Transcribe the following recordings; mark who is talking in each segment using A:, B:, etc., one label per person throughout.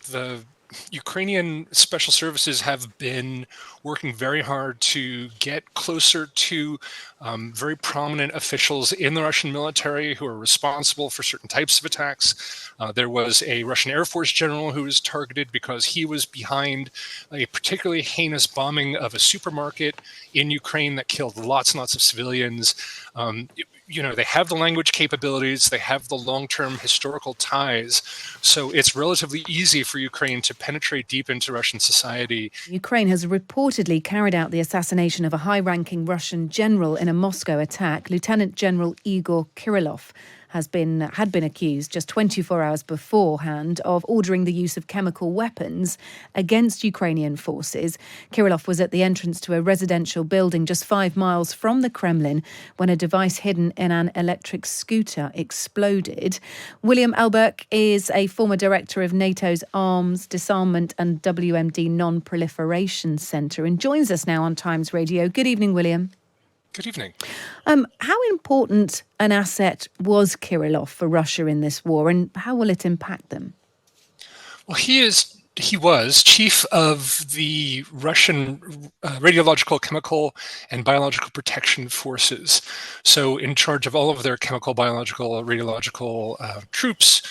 A: the Ukrainian special services have been working very hard to get closer to very prominent officials in the Russian military who are responsible for certain types of attacks. There was a Russian Air Force general who was targeted because he was behind a particularly heinous bombing of a supermarket in Ukraine that killed lots and lots of civilians. They have the language capabilities, they have the long-term historical ties, so it's relatively easy for Ukraine to penetrate deep into Russian society.
B: Ukraine has reportedly carried out the assassination of a high-ranking Russian general in a Moscow attack. Lieutenant General Igor Kirillov had been accused just 24 hours beforehand of ordering the use of chemical weapons against Ukrainian forces. Kirillov was at the entrance to a residential building just 5 miles from the Kremlin when a device hidden in an electric scooter exploded. William Alberque is a former director of NATO's Arms, Disarmament and WMD Non-Proliferation Centre and joins us now on Times Radio. Good evening, William.
A: Good evening.
B: How important an asset was Kirillov for Russia in this war, and how will it impact them?
A: Well, he was chief of the Russian radiological, chemical, and biological protection forces. So in charge of all of their chemical, biological, radiological troops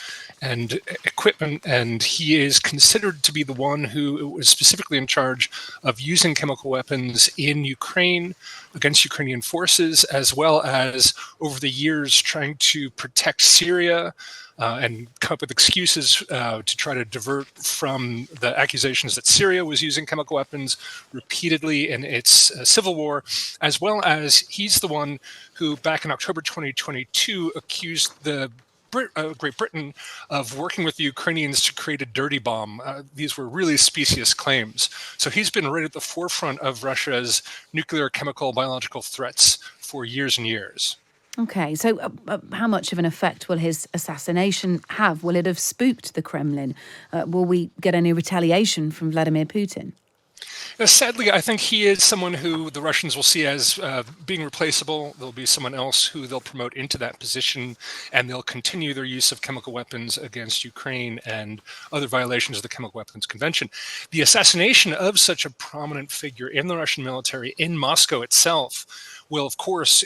A: and equipment, and he is considered to be the one who was specifically in charge of using chemical weapons in Ukraine against Ukrainian forces, as well as over the years trying to protect Syria and come up with excuses to try to divert from the accusations that Syria was using chemical weapons repeatedly in its civil war, as well as he's the one who back in October 2022 accused the Great Britain of working with the Ukrainians to create a dirty bomb. These were really specious claims. So he's been right at the forefront of Russia's nuclear, chemical, biological threats for years and years.
B: Okay, so how much of an effect will his assassination have? Will it have spooked the Kremlin? Will we get any retaliation from Vladimir Putin?
A: Sadly, I think he is someone who the Russians will see as being replaceable. There'll be someone else who they'll promote into that position, and they'll continue their use of chemical weapons against Ukraine and other violations of the Chemical Weapons Convention. The assassination of such a prominent figure in the Russian military in Moscow itself will, of course,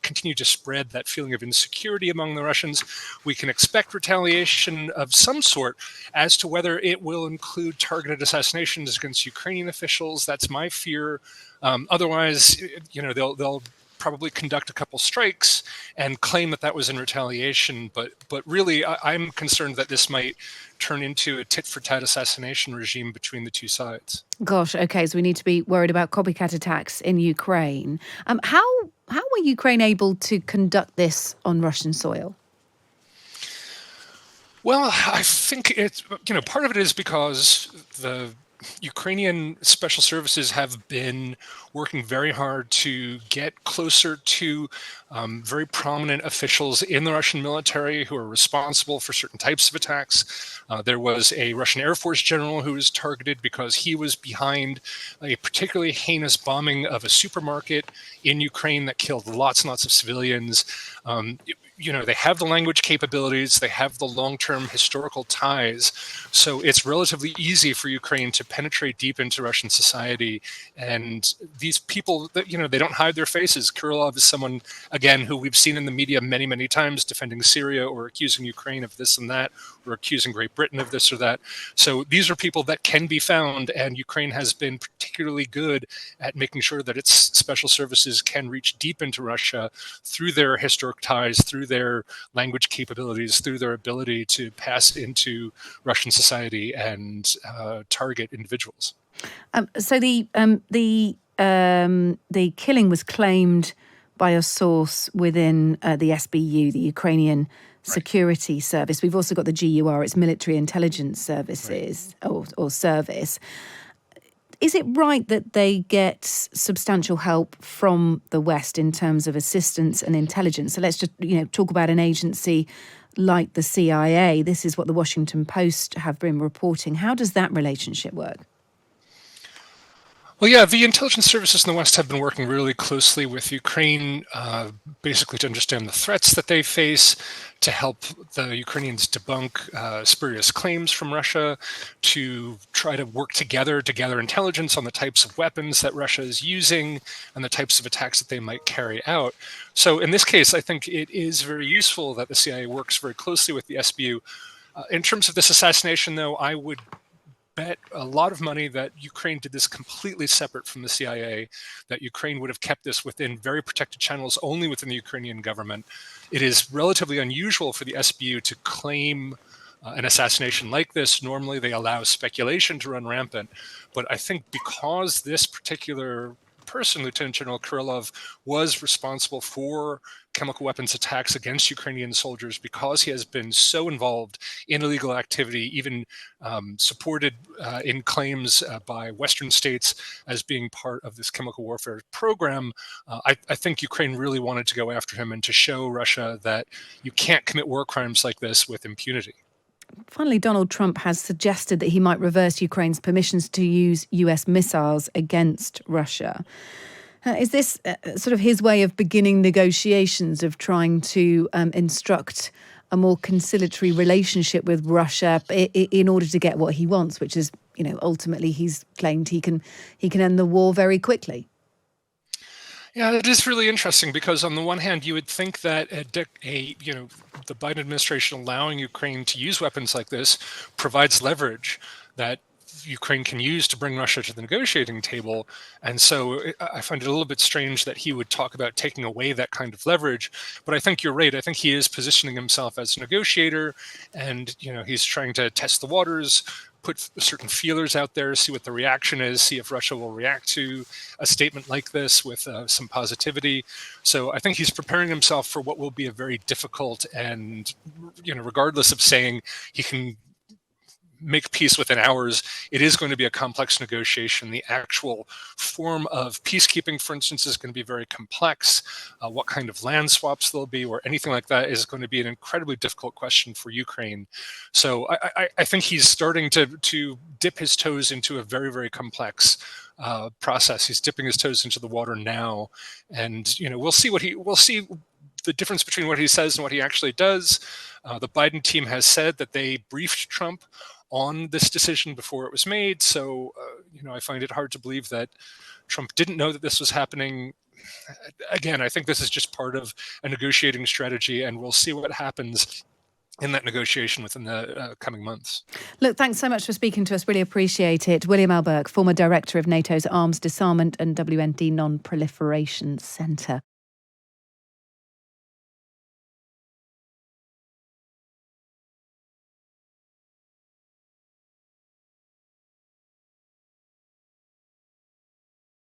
A: continue to spread that feeling of insecurity among the Russians. We can expect retaliation of some sort. As to whether it will include targeted assassinations against Ukrainian officials, that's my fear. Otherwise, they'll probably conduct a couple strikes and claim that was in retaliation. But really, I'm concerned that this might turn into a tit-for-tat assassination regime between the two sides.
B: Gosh, okay, so we need to be worried about copycat attacks in Ukraine. How were Ukraine able to conduct this on Russian soil?
A: Well, I think it's, part of it is because the Ukrainian special services have been working very hard to get closer to very prominent officials in the Russian military who are responsible for certain types of attacks. There was a Russian Air Force general who was targeted because he was behind a particularly heinous bombing of a supermarket in Ukraine that killed lots and lots of civilians. They have the language capabilities, they have the long-term historical ties, so it's relatively easy for Ukraine to penetrate deep into Russian society. And these people, they don't hide their faces. Kirillov is someone, again, who we've seen in the media many, many times defending Syria or accusing Ukraine of this and that, or accusing Great Britain of this or that. So these are people that can be found, and Ukraine has been particularly good at making sure that its special services can reach deep into Russia through their historic ties, through their language capabilities, through their ability to pass into Russian society and target individuals.
B: So the killing was claimed by a source within the SBU, the Ukrainian Security Service. We've also got the GUR, it's Military Intelligence Services or Service. Is it right that they get substantial help from the West in terms of assistance and intelligence? So let's just talk about an agency like the CIA. This is what the Washington Post have been reporting. How does that relationship work?
A: Well, yeah, the intelligence services in the West have been working really closely with Ukraine, basically to understand the threats that they face, to help the Ukrainians debunk spurious claims from Russia, to try to work together to gather intelligence on the types of weapons that Russia is using and the types of attacks that they might carry out. So, in this case, I think it is very useful that the CIA works very closely with the SBU. In terms of this assassination, though, I would bet a lot of money that Ukraine did this completely separate from the CIA, that Ukraine would have kept this within very protected channels only within the Ukrainian government. It is relatively unusual for the SBU to claim an assassination like this. Normally, they allow speculation to run rampant. But I think because this particular person, Lieutenant General Kirillov, was responsible for chemical weapons attacks against Ukrainian soldiers, because he has been so involved in illegal activity, even supported in claims by Western states as being part of this chemical warfare program. I think Ukraine really wanted to go after him and to show Russia that you can't commit war crimes like this with impunity.
B: Finally, Donald Trump has suggested that he might reverse Ukraine's permissions to use US missiles against Russia. Is this sort of his way of beginning negotiations, of trying to instruct a more conciliatory relationship with Russia in order to get what he wants, which is, ultimately he's claimed he can end the war very quickly?
A: Yeah, it is really interesting because on the one hand, you would think that the Biden administration allowing Ukraine to use weapons like this provides leverage that Ukraine can use to bring Russia to the negotiating table. And so I find it a little bit strange that he would talk about taking away that kind of leverage. But I think you're right. I think he is positioning himself as a negotiator, and he's trying to test the waters, put certain feelers out there, see what the reaction is, see if Russia will react to a statement like this with some positivity. So I think he's preparing himself for what will be a very difficult, and regardless of saying he can make peace within hours, it is going to be a complex negotiation. The actual form of peacekeeping, for instance, is going to be very complex. What kind of land swaps there'll be or anything like that is going to be an incredibly difficult question for Ukraine. So I think he's starting to dip his toes into a very, very complex process. He's dipping his toes into the water now, and we'll see the difference between what he says and what he actually does. The Biden team has said that they briefed Trump on this decision before it was made. So, I find it hard to believe that Trump didn't know that this was happening. Again, I think this is just part of a negotiating strategy, and we'll see what happens in that negotiation within the coming months.
B: Look, thanks so much for speaking to us. Really appreciate it. William Alberque, former director of NATO's Arms Disarmament and WND Non-Proliferation Centre.